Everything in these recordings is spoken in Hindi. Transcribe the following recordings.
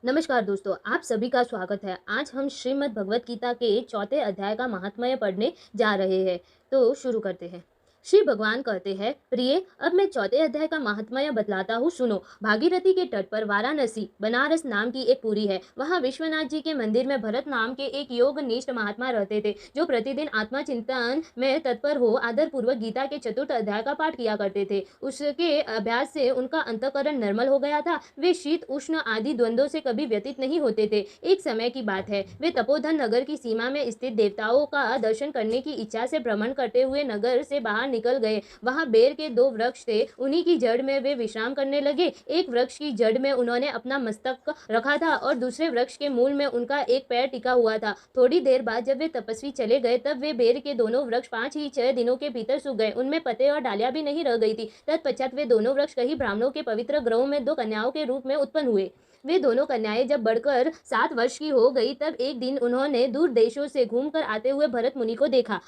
नमस्कार दोस्तों, आप सभी का स्वागत है। आज हम श्रीमद् भगवत गीता के चौथे अध्याय का महात्म्य पढ़ने जा रहे हैं। तो शुरू करते हैं। श्री भगवान कहते हैं, प्रिय, अब मैं चौथे अध्याय का महात्म्य बतलाता हूँ, सुनो। भागीरथी के तट पर वाराणसी बनारस नाम की एक पुरी है। वहाँ विश्वनाथ जी के मंदिर में भरत नाम के एक योगनिष्ठ महात्मा रहते थे, जो प्रतिदिन आत्मा चिंतन में तत्पर हो आदर पूर्वक गीता के चतुर्थ अध्याय का पाठ किया करते थे। उसके अभ्यास से उनका अंतःकरण निर्मल हो गया था। वे शीत उष्ण आदि द्वंद्वों से कभी व्यतीत नहीं होते थे। एक समय की बात है, वे तपोधन नगर की सीमा में स्थित देवताओं का दर्शन करने की इच्छा से भ्रमण करते हुए नगर से बाहर निकल गए। वहां बेर के दो वृक्ष थे, उन्हीं की जड़ में वे विश्राम करने लगे। एक वृक्ष की जड़ में उन्होंने अपना मस्तक रखा था और दूसरे वृक्ष के मूल में उनका एक पैर टिका हुआ था। थोड़ी देर बाद जब वे तपस्वी चले गए, तब वे बेर के दोनों वृक्ष 5 ही 6 दिनों के भीतर सूख गए। उनमें पत्ते और डालियां भी नहीं रह गई थी। तत्पश्चात वे दोनों वृक्ष कहीं ब्राह्मणों के पवित्र ग्रहों में 2 कन्याओं के रूप में उत्पन्न हुए। वे दोनों कन्याएं जब बढ़कर 7 वर्ष की हो गई, तब एक दिन उन्होंने दूर देशों से घूमकर आते हुए भरत मुनि को देखा।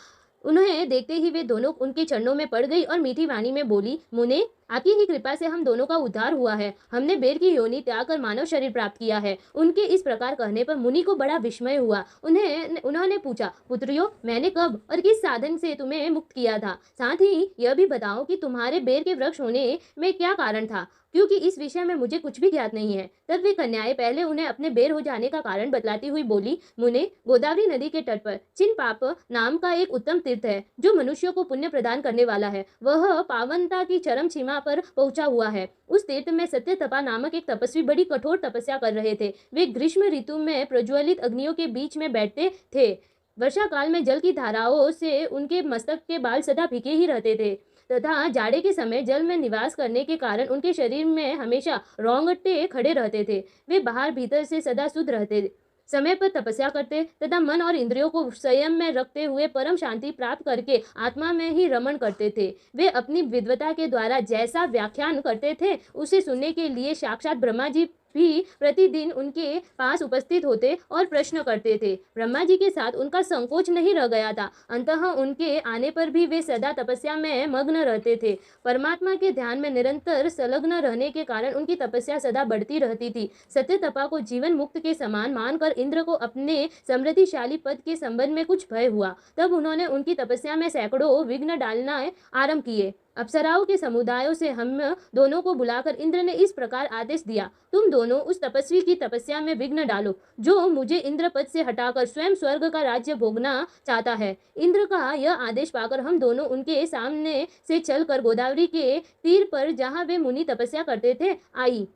उन्हें देखते ही वे दोनों उनके चरणों में पड़ गई और मीठी वाणी में बोली, मुने, आपकी ही कृपा से हम दोनों का उद्धार हुआ है। हमने बेर की योनि त्याग कर मानव शरीर प्राप्त किया है। उनके इस प्रकार कहने पर मुनि को बड़ा विस्मय हुआ। उन्होंने पूछा, पुत्रियों, मैंने कब और किस साधन से तुम्हें मुक्त किया था? साथ ही यह भी बताओ कि तुम्हारे बेर के वृक्ष होने में क्या कारण था, क्योंकि इस विषय में मुझे कुछ भी ज्ञात नहीं है। तब वे कन्याएं पहले उन्हें अपने बेर हो जाने का कारण बतलाती हुई बोली, मुने, गोदावरी नदी के तट पर चिन पाप नाम का एक उत्तम तीर्थ है, जो मनुष्यों को पुण्य प्रदान करने वाला है। वह पावनता की चरम सीमा पर पहुंचा हुआ है। उस तीर्थ में सत्य तपा नामक एक तपस्वी बड़ी कठोर तपस्या कर रहे थे। वे ग्रीष्म ऋतु में प्रज्वलित अग्नियों के बीच में बैठते थे। वर्षा काल में जल की धाराओं से उनके मस्तक के बाल सदा भीगे ही रहते थे, तथा जाड़े के समय जल में निवास करने के कारण उनके शरीर में हमेशा रोंगटे खड़े रहते थे। वे बाहर भीतर से सदा शुद्ध रहते, समय पर तपस्या करते तथा मन और इंद्रियों को संयम में रखते हुए परम शांति प्राप्त करके आत्मा में ही रमण करते थे। वे अपनी विद्वता के द्वारा जैसा व्याख्यान करते थे, उसे सुनने के लिए साक्षात ब्रह्मा जी भी प्रतिदिन उनके पास उपस्थित होते और प्रश्न करते थे। ब्रह्मा जी के साथ उनका संकोच नहीं रह गया था। अंततः उनके आने पर भी वे सदा तपस्या में मग्न रहते थे। परमात्मा के ध्यान में निरंतर संलग्न रहने के कारण उनकी तपस्या सदा बढ़ती रहती थी। सत्य तपा को जीवन मुक्त के समान मानकर इंद्र को अपने समृद्धिशाली पद के संबंध में कुछ भय हुआ। तब उन्होंने उनकी तपस्या में सैकड़ों विघ्न डालना आरंभ किए। अप्सराओं के समुदायों से हम दोनों को बुलाकर इंद्र ने इस प्रकार आदेश दिया, तुम दोनों उस तपस्वी की तपस्या में विघ्न डालो, जो मुझे इंद्र पद से हटाकर स्वयं स्वर्ग का राज्य भोगना चाहता है। इंद्र का यह आदेश पाकर हम दोनों उनके सामने से चलकर गोदावरी के तीर पर, जहाँ वे मुनि तपस्या करते थे, आई।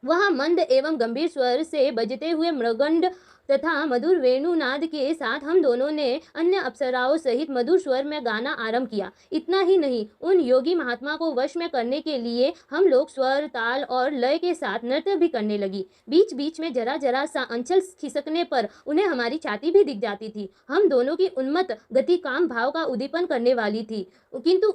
वहाँ मंद एवं गंभीर स्वर से बजते हुए मृगंड तथा मधुर वेणुनाद के साथ हम दोनों ने अन्य अप्सराओं सहित मधुर स्वर में गाना आरंभ किया। इतना ही नहीं, उन योगी महात्मा को वश में करने के लिए हम लोग स्वर, ताल और लय के साथ नृत्य भी करने लगी। बीच बीच में जरा जरा सा अंचल खिसकने पर उन्हें हमारी छाती भी दिख जाती थी। हम दोनों की उन्मत्त गति काम भाव का उद्दीपन करने वाली थी, किंतु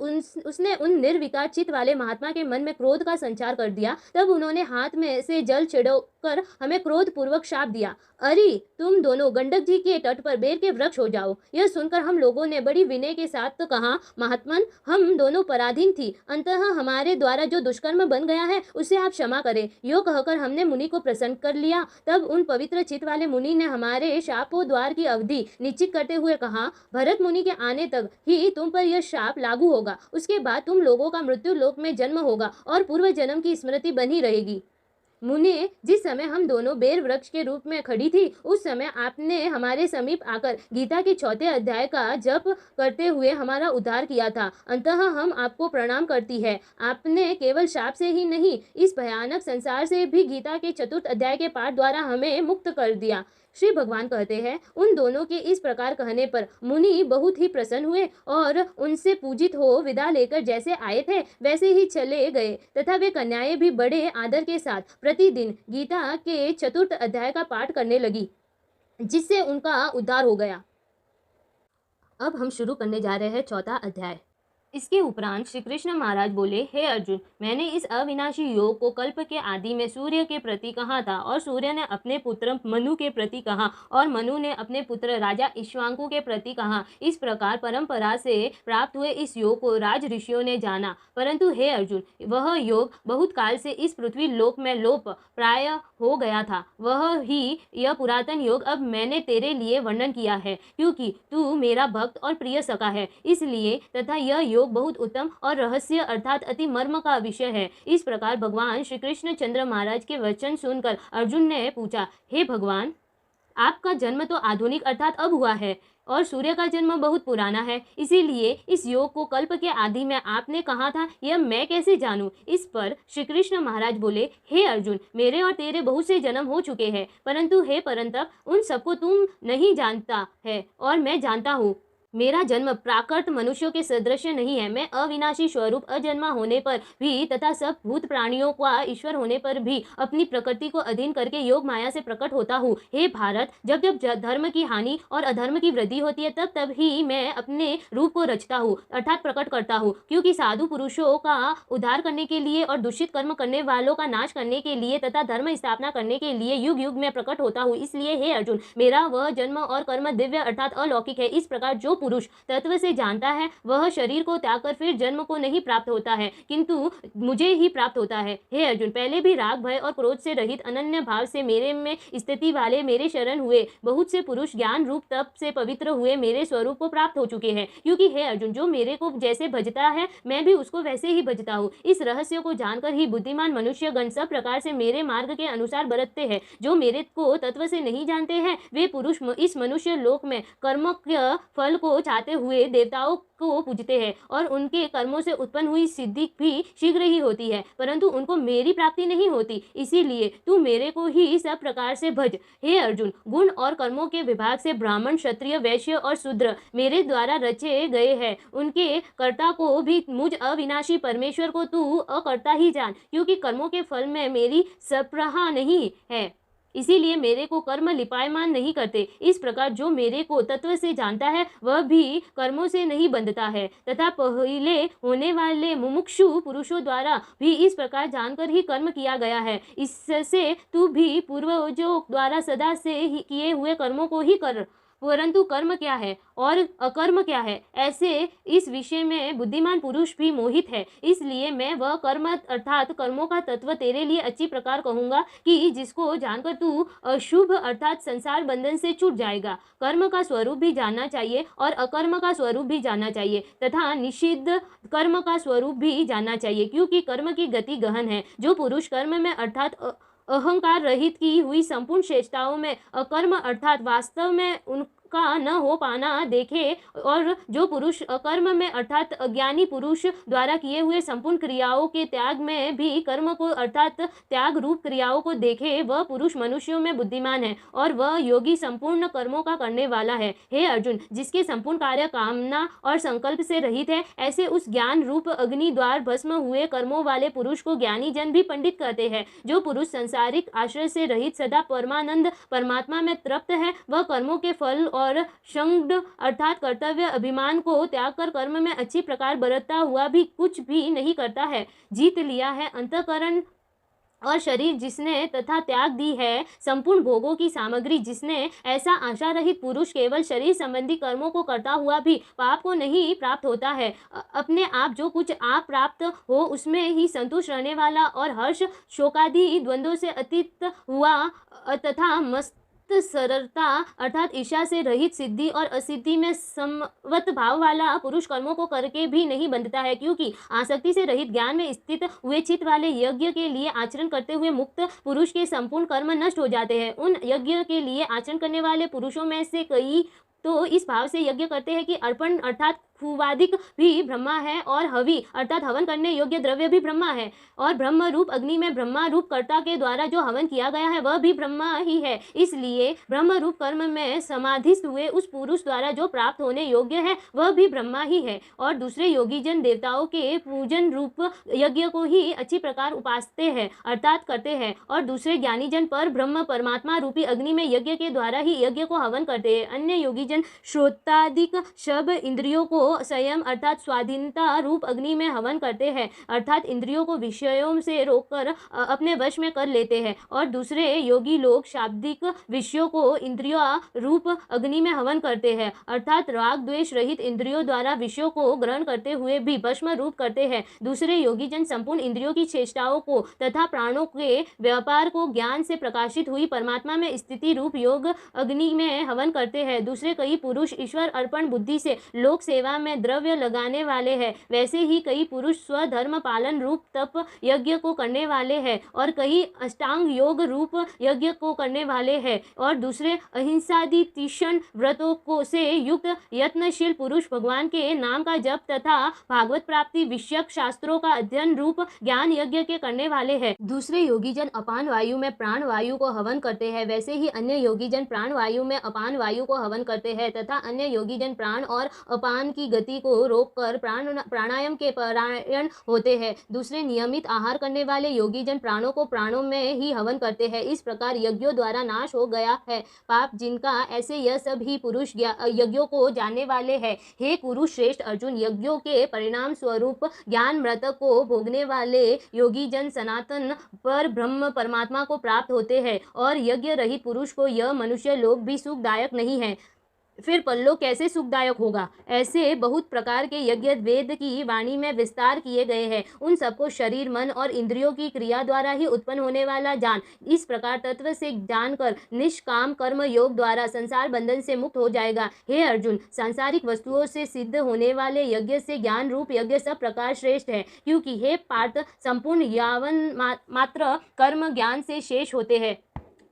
उसने उन निर्विकार चित्त वाले महात्मा के मन में क्रोध का संचार कर दिया। तब उन्होंने हाथ में से जल छिड़कर हमें क्रोध पूर्वक शाप दिया, अरे, तुम दोनों गंडक जी के तट पर बेर के वृक्ष हो जाओ। यह सुनकर हम लोगों ने बड़ी विनय के साथ तो कहा, महात्मन, हम दोनों पराधीन थी, अंततः हमारे द्वारा जो दुष्कर्म बन गया है उसे आप क्षमा करें। यो कहकर हमने मुनि को प्रसन्न कर लिया। तब उन पवित्र चित्त वाले मुनि ने हमारे शापोद्वार की अवधि निश्चित करते हुए कहा, भरत मुनि के आने तक ही तुम पर यह शाप लागू होगा। उसके बाद तुम लोगों का मृत्यु लोक में जन्म होगा और पूर्व जन्म की स्मृति बनी रहेगी। मुने, जिस समय हम दोनों बेर वृक्ष के रूप में खड़ी थी, उस समय आपने हमारे समीप आकर गीता के चौथे अध्याय का जप करते हुए हमारा उद्धार किया था। अंततः हम आपको प्रणाम करती है। आपने केवल शाप से ही नहीं, इस भयानक संसार से भी गीता के चतुर्थ अध्याय के पाठ द्वारा हमें मुक्त कर दिया। श्री भगवान कहते हैं, उन दोनों के इस प्रकार कहने पर मुनि बहुत ही प्रसन्न हुए और उनसे पूजित हो विदा लेकर जैसे आए थे वैसे ही चले गए, तथा वे कन्याएं भी बड़े आदर के साथ प्रतिदिन गीता के चतुर्थ अध्याय का पाठ करने लगी, जिससे उनका उद्धार हो गया। अब हम शुरू करने जा रहे हैं चौथा अध्याय। इसके उपरांत श्री कृष्ण महाराज बोले, हे अर्जुन, मैंने इस अविनाशी योग को कल्प के आदि में सूर्य के प्रति कहा था और सूर्य ने अपने पुत्र मनु के प्रति कहा और मनु ने अपने पुत्र राजा इक्ष्वाकु के प्रति कहा। इस प्रकार परंपरा से प्राप्त हुए इस योग को राज ऋषियों ने जाना। परंतु हे अर्जुन, वह योग बहुत काल से इस पृथ्वी लोक में लोप प्राय हो गया था। वह ही यह पुरातन योग अब मैंने तेरे लिए वर्णन किया है, क्योंकि तू मेरा भक्त और प्रिय सखा है, इसलिए तथा यह योग बहुत उत्तम और रहस्य अर्थात अति मर्म का विषय है। इस प्रकार भगवान श्री कृष्ण चंद्र महाराज के वचन सुनकर अर्जुन ने पूछा, हे भगवान, आपका जन्म तो आधुनिक अर्थात अब हुआ है और सूर्य का जन्म बहुत पुराना है, इसीलिए इस योग को कल्प के आदि में आपने कहा था, यह मैं कैसे जानूं? इस पर श्री कृष्ण महाराज बोले, हे अर्जुन, मेरे और तेरे बहुत से जन्म हो चुके हैं, परंतु हे परंतप, उन सबको तुम नहीं जानता है और मैं जानता हूँ। मेरा जन्म प्राकृत मनुष्यों के सदृश नहीं है। मैं अविनाशी स्वरूप अजन्मा होने पर भी तथा सब भूत प्राणियों का ईश्वर होने पर भी अपनी प्रकृति को अधीन करके योग माया से प्रकट होता हूँ। हे भारत, जब जब धर्म की हानि और अधर्म की वृद्धि होती है तब तब ही मैं अपने रूप को रचता हूँ अर्थात प्रकट करता हूँ, क्योंकि साधु पुरुषों का उद्धार करने के लिए और दूषित कर्म करने वालों का नाश करने के लिए तथा धर्म स्थापना करने के लिए युग युग में प्रकट होता हूँ। इसलिए हे अर्जुन, मेरा वह जन्म और कर्म दिव्य अर्थात अलौकिक है। इस प्रकार जो पुरुष तत्व से जानता है वह शरीर को त्याग कर फिर जन्म को नहीं प्राप्त होता है, किंतु मुझे ही प्राप्त होता है। हे अर्जुन, पहले भी राग भय और क्रोध से रहित अनन्य भाव से मेरे में स्थिति वाले मेरे शरण हुए बहुत से पुरुष ज्ञान रूप तप से पवित्र हुए मेरे स्वरूप को प्राप्त हो चुके हैं। क्योंकि हे अर्जुन, जो मेरे को जैसे भजता है मैं भी उसको वैसे ही भजता हूँ। इस रहस्य को जानकर ही बुद्धिमान मनुष्य गण सब प्रकार से मेरे मार्ग के अनुसार बरतते हैं। जो मेरे को तत्व से नहीं जानते हैं वे पुरुष इस मनुष्य लोक में कर्म के फल को चाहते हुए देवताओं को पूजते हैं और उनके कर्मों से उत्पन्न हुई सिद्धि भी शीघ्र ही होती है, परंतु उनको मेरी प्राप्ति नहीं होती। इसीलिए तू मेरे को ही सब प्रकार से भज। हे अर्जुन, गुण और कर्मों के विभाग से ब्राह्मण, क्षत्रिय, वैश्य और शूद्र मेरे द्वारा रचे गए हैं। उनके कर्ता को भी मुझ अविनाशी परमेश्वर को तू अकर्ता ही जान, क्योंकि कर्मों के फल में मेरी सप्रहा नहीं है, इसीलिए मेरे को कर्म लिपायमान नहीं करते। इस प्रकार जो मेरे को तत्व से जानता है वह भी कर्मों से नहीं बंधता है तथा पहले होने वाले मुमुक्षु पुरुषों द्वारा भी इस प्रकार जानकर ही कर्म किया गया है। इससे तू भी पूर्वजों द्वारा सदा से ही किए हुए कर्मों को ही कर। परंतु कर्म क्या है और अकर्म क्या है, ऐसे इस विषय में बुद्धिमान पुरुष भी मोहित है। इसलिए मैं वह कर्म अर्थात कर्मों का तत्व तेरे लिए अच्छी प्रकार कहूँगा कि जिसको जानकर तू अशुभ अर्थात संसार बंधन से छूट जाएगा। कर्म का स्वरूप भी जानना चाहिए और अकर्म का स्वरूप भी जानना चाहिए तथा निषिद्ध कर्म का स्वरूप भी जानना चाहिए, क्योंकि कर्म की गति गहन है। जो पुरुष कर्म में अर्थात अहंकार रहित की हुई संपूर्ण श्रेष्ठताओं में अकर्म अर्थात वास्तव में उनका न हो पाना देखे और जो पुरुष अकर्म में अर्थात अज्ञानी पुरुष द्वारा किए हुए संपूर्ण क्रियाओं के त्याग में भी कर्म को अर्थात त्याग रूप क्रियाओं को देखे, वह पुरुष मनुष्यों में बुद्धिमान है और वह योगी संपूर्ण कर्मों का करने वाला है। हे अर्जुन, जिसके संपूर्ण कार्य कामना और संकल्प से रहित है, ऐसे उस ज्ञान रूप अग्नि द्वार भस्म हुए कर्मों वाले पुरुष को ज्ञानी जन भी पंडित कहते हैं। जो पुरुष संसारिक आश्रय से रहित सदा परमानंद परमात्मा में तृप्त है, वह कर्मों के फल और संग अर्थात कर्तव्य अभिमान को त्याग कर कर्म में अच्छी प्रकार बरतता हुआ भी कुछ भी नहीं करता है। जीत लिया है अंतःकरण और शरीर जिसने तथा त्याग दी है संपूर्ण भोगों की सामग्री जिसने, ऐसा आशा रहित पुरुष केवल शरीर संबंधी कर्मों को करता हुआ भी पाप को नहीं प्राप्त होता है। अपने आप जो कुछ आप प्राप्त हो उसमें ही संतुष्ट रहने वाला और हर्ष शोकादि द्वंद्वों से अतीत हुआ तथा मस्त सरलता अर्थात ईर्ष्या से रहित सिद्धि और असिद्धि में समवत भाव वाला पुरुष कर्मों को करके भी नहीं बंधता है, क्योंकि आसक्ति से रहित ज्ञान में स्थित हुए चित्त वाले यज्ञ के लिए आचरण करते हुए मुक्त पुरुष के संपूर्ण कर्म नष्ट हो जाते हैं। उन यज्ञ के लिए आचरण करने वाले पुरुषों में से कई तो इस भाव से यज्ञ करते हैं कि अर्पण अर्थात खुवादिक भी ब्रह्मा है और हवि अर्थात हवन करने योग्य द्रव्य भी ब्रह्मा है और ब्रह्म रूप अग्नि में ब्रह्मा रूप कर्ता के द्वारा जो हवन किया गया है वह भी ब्रह्मा ही है। इसलिए ब्रह्म रूप कर्म में समाधिस्थ हुए उस पुरुष द्वारा जो प्राप्त होने योग्य है वह भी ब्रह्मा ही है और दूसरे योगी जन देवताओं के पूजन रूप यज्ञ को ही अच्छी प्रकार उपासते हैं अर्थात करते हैं और दूसरे ज्ञानी जन पर ब्रह्म परमात्मा रूपी अग्नि में यज्ञ के द्वारा ही यज्ञ को हवन करते हैं। अन्य योगी जन श्रोतादिक शब्द इंद्रियों को संयम अर्थात स्वाधीनता रूप अग्नि में हवन करते हैं, अर्थात इंद्रियों को विषयों से रोककर अपने वश में कर लेते हैं। और दूसरे योगी लोग शाब्दिक विषयों को इंद्रियों रूप अग्नि में हवन करते हैं, अर्थात राग द्वेष रहित इंद्रियों द्वारा विषयों को ग्रहण करते हुए भी भस्म रूप करते हैं। दूसरे योगी जन संपूर्ण इंद्रियों की चेष्टाओं को तथा प्राणों के व्यापार को ज्ञान से प्रकाशित हुई परमात्मा में स्थिति रूप योग अग्नि में हवन करते हैं। दूसरे कई पुरुष ईश्वर अर्पण बुद्धि से लोक सेवा में द्रव्य लगाने वाले हैं, वैसे ही कई पुरुष स्वधर्म पालन रूप तप यज्ञ को करने वाले हैं, और कई अष्टांग योग रूप यज्ञ को करने वाले हैं, और दूसरे अहिंसादि तीक्ष्ण व्रतों को से युक्त यत्नशील पुरुष भगवान के नाम का जप तथा भागवत प्राप्ति विषयक शास्त्रों का अध्ययन रूप ज्ञान यज्ञ के करने वाले हैं। दूसरे योगी जन अपान वायु में प्राण वायु को हवन करते हैं, वैसे ही अन्य योगी जन प्राण वायु में अपान वायु को हवन करते हैं, तथा अन्य योगी जन प्राण और अपान की गति को रोककर प्राणायाम के परायण होते हैं। दूसरे नियमित आहार करने वाले योगी जन प्राणों को प्राणों में ही हवन करते हैं। इस प्रकार यज्ञों द्वारा नाश हो गया है पाप जिनका, ऐसे यह सब ही पुरुष यज्ञों को जानने वाले हैं। हे कुरु श्रेष्ठ अर्जुन, यज्ञों के परिणाम स्वरूप ज्ञान मृत को भोगने वाले योगी जन सनातन पर ब्रह्म परमात्मा को प्राप्त होते हैं, और यज्ञ रहित पुरुष को यह मनुष्य लोग भी सुखदायक नहीं है। फिर परलोक कैसे सुखदायक होगा? ऐसे बहुत प्रकार के यज्ञ वेद की वाणी में विस्तार किए गए हैं, उन सबको शरीर मन और इंद्रियों की क्रिया द्वारा ही उत्पन्न होने वाला जान। इस प्रकार तत्व से जानकर निष्काम कर्म योग द्वारा संसार बंधन से मुक्त हो जाएगा। हे अर्जुन, सांसारिक वस्तुओं से सिद्ध होने वाले यज्ञ से ज्ञान रूप यज्ञ सब प्रकार श्रेष्ठ है, क्योंकि हे पार्थ संपूर्ण यावन मात्र कर्म ज्ञान से शेष होते हैं,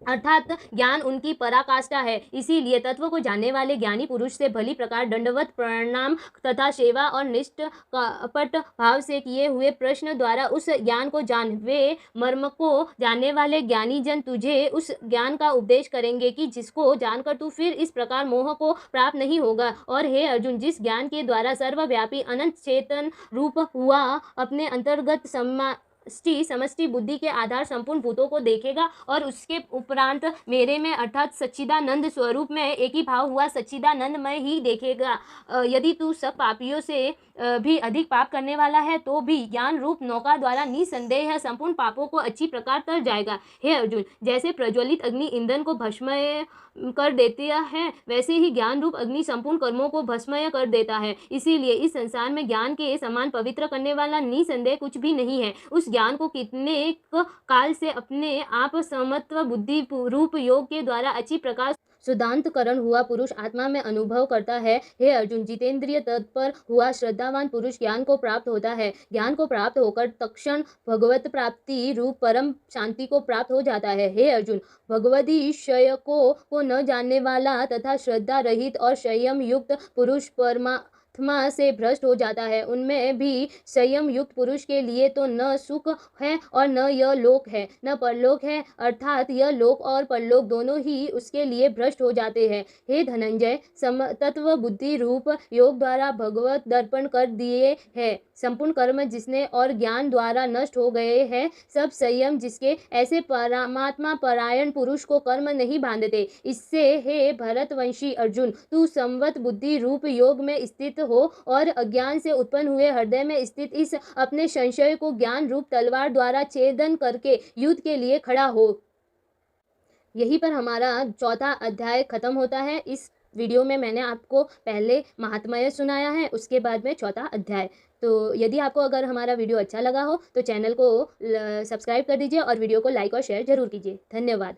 अर्थात ज्ञान उनकी पराकाष्ठा है। इसीलिए तत्व को जानने वाले ज्ञानी पुरुष से भली प्रकार दंडवत प्रणाम तथा सेवा और निष्ठ कपट भाव से किए हुए प्रश्न द्वारा उस ज्ञान को जान। वे मर्म को जानने वाले ज्ञानी जन तुझे उस ज्ञान का उपदेश करेंगे कि जिसको जानकर तू फिर इस प्रकार मोह को प्राप्त नहीं होगा। और हे अर्जुन, जिस ज्ञान के द्वारा सर्वव्यापी अनंत चेतन रूप हुआ अपने अंतर्गत समष्टि बुद्धि के आधार संपूर्ण भूतों को देखेगा, और उसके उपरांत मेरे में अर्थात सच्चिदानंद स्वरूप में एक ही भाव हुआ सच्चिदानंद में ही देखेगा। यदि तू सब पापियों से भी अधिक पाप करने वाला है तो भी ज्ञान रूप नौका द्वारा निसंदेह संपूर्ण पापों को अच्छी प्रकार तर जाएगा। हे अर्जुन, जैसे प्रज्वलित अग्नि ईंधन को भस्मय कर देती है, वैसे ही ज्ञान रूप अग्नि संपूर्ण कर्मों को भस्मय कर देता है। इसीलिए इस संसार में ज्ञान के समान पवित्र करने वाला निसंदेह कुछ भी नहीं है। उस ज्ञान को कितने काल से अपने आप समत्व बुद्धि रूप योग के द्वारा अच्छी प्रकार शुद्धांतकरण हुआ पुरुष आत्मा में अनुभव करता है। हे अर्जुन, जितेंद्रिय तत्पर हुआ श्रद्धावान पुरुष ज्ञान को प्राप्त होता है। ज्ञान को प्राप्त होकर तत्क्षण भगवत प्राप्ति रूप परम शांति को प्राप्त हो जाता है। हे अर्जुन, भगवदीशय को न जानने वाला तथा श्रद्धा रहित और संयम युक्त पुरुष परमात्मा से भ्रष्ट हो जाता है। उनमें भी संयम युक्त पुरुष के लिए तो न सुख है और न यह लोक है न परलोक है, अर्थात यह लोक और परलोक दोनों ही उसके लिए भ्रष्ट हो जाते हैं। हे धनंजय, समतत्व बुद्धि रूप योग द्वारा भगवत दर्पण कर दिए है संपूर्ण कर्म जिसने और ज्ञान द्वारा नष्ट हो गए हैं सब संयम जिसके, ऐसे परमात्मा परायण पुरुष को कर्म नहीं बांधते। इससे हे भरतवंशी अर्जुन, तू संवत बुद्धि रूप योग में स्थित हो और अज्ञान से उत्पन्न हुए हृदय में स्थित इस अपने संशय को ज्ञान रूप तलवार द्वारा छेदन करके युद्ध के लिए खड़ा हो। यहीं पर हमारा चौथा अध्याय खत्म होता है। इस वीडियो में मैंने आपको पहले महात्म्य सुनाया है, उसके बाद में चौथा अध्याय। तो यदि आपको अगर हमारा वीडियो अच्छा लगा हो तो चैनल को सब्सक्राइब कर दीजिए और वीडियो को लाइक और शेयर जरूर कीजिए। धन्यवाद।